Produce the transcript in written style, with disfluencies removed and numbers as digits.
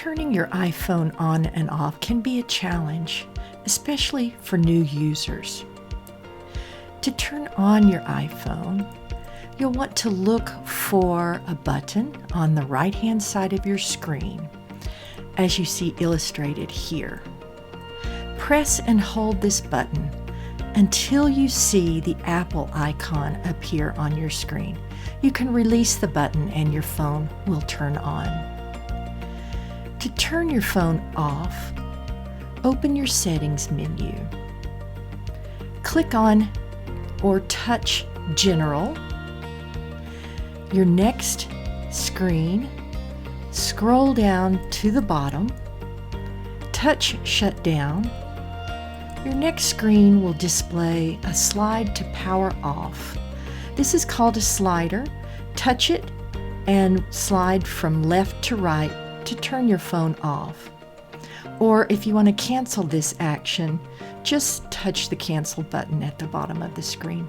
Turning your iPhone on and off can be a challenge, especially for new users. To turn on your iPhone, you'll want to look for a button on the right-hand side of your screen, as you see illustrated here. Press and hold this button until you see the Apple icon appear on your screen. You can release the button and your phone will turn on. To turn your phone off, open your settings menu. Click on or touch General. Your next screen, scroll down to the bottom, touch Shutdown. Your next screen will display a slide to power off. This is called a slider. Touch it and slide from left to right to turn your phone off. Or if you want to cancel this action, just touch the cancel button at the bottom of the screen.